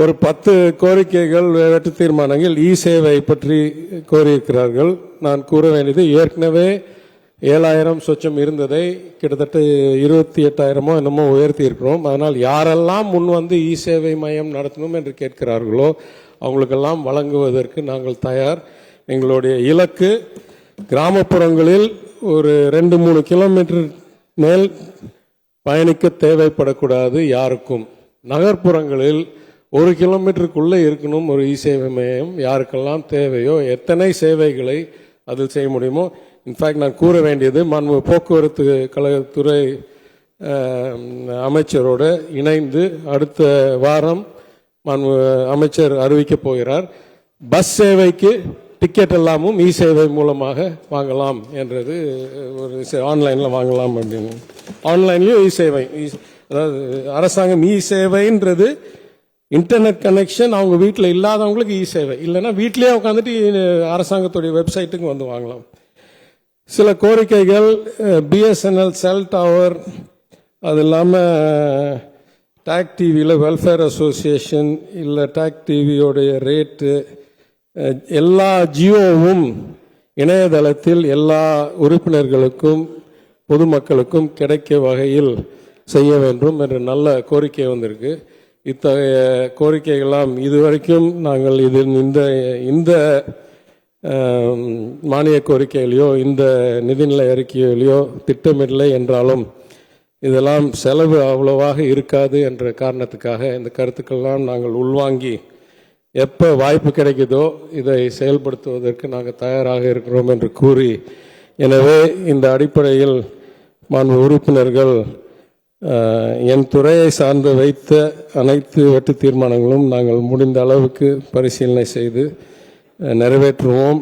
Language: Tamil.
ஒரு 10 கோரிக்கைகள் வெற்றி தீர்மானங்கள் இ சேவை பற்றி கோரியிருக்கிறார்கள். நான் கூற வேண்டியது, ஏற்கனவே 7,000 சொச்சம் இருந்ததை கிட்டத்தட்ட 28,000 என்னமோ உயர்த்தி இருக்கிறோம். அதனால் யாரெல்லாம் முன் வந்து இ சேவை மையம் நடத்தணும் என்று கேட்கிறார்களோ அவங்களுக்கெல்லாம் வழங்குவதற்கு நாங்கள் தயார். எங்களுடைய இலக்கு கிராமப்புறங்களில் ஒரு 2-3 கிலோமீட்டர் மேல் பயணிக்க தேவைப்படக்கூடாது யாருக்கும். நகர்ப்புறங்களில் 1 கிலோமீட்டருக்குள்ளே இருக்கணும் ஒரு இ சேவை மையம். யாருக்கெல்லாம் தேவையோ எத்தனை சேவைகளை அதில் செய்ய முடியுமோ. இன்ஃபேக்ட் நான் கூற வேண்டியது, போக்குவரத்து கழகத்துறை அமைச்சரோடு இணைந்து அடுத்த வாரம் அமைச்சர் அறிவிக்கப் போகிறார். பஸ் சேவைக்கு டிக்கெட் எல்லாமும் இ சேவை மூலமாக வாங்கலாம் என்றது, ஒரு ஆன்லைனில் வாங்கலாம் அப்படின்னு. ஆன்லைன்லேயும் இ சேவை, அதாவது அரசாங்கம் இ சேவைன்றது இன்டர்நெட் கனெக்ஷன் அவங்க வீட்டில் இல்லாதவங்களுக்கு இ சேவை, இல்லைன்னா வீட்டிலேயே உட்காந்துட்டு அரசாங்கத்துடைய வெப்சைட்டுக்கு வந்து வாங்கலாம். சில கோரிக்கைகள், பிஎஸ்என்எல் செல் டவர், அது இல்லாமல் டாக் டிவியில் வெல்ஃபேர் அசோசியேஷன், இல்லை டாக் டிவியோடைய ரேட்டு, எல்லா ஜியோவும் இணையதளத்தில் எல்லா உறுப்பினர்களுக்கும் பொதுமக்களுக்கும் கிடைக்க வகையில் செய்ய வேண்டும் என்ற நல்ல கோரிக்கை வந்திருக்கு. இத்தகைய கோரிக்கைகளாம் இதுவரைக்கும் நாங்கள் இந்த மானிய கோரிக்கையிலையோ இந்த நிதிநிலை அறிக்கையிலையோ திட்டமிடலை என்றாலும் இதெல்லாம் செலவு அவ்வளவாக இருக்காது என்ற காரணத்துக்காக இந்த கருத்துக்கள்லாம் நாங்கள் உள்வாங்கி எப்போ வாய்ப்பு கிடைக்குதோ இதை செயல்படுத்துவதற்கு நாங்கள் தயாராக இருக்கிறோம் என்று கூறி, எனவே இந்த அடிப்படையில் மாண்பு உறுப்பினர்கள் என் துறையை சார்ந்து வைத்த அனைத்து வெட்டு தீர்மானங்களும் நாங்கள் முடிந்த அளவுக்கு பரிசீலனை செய்து நிறைவேற்றுவோம்.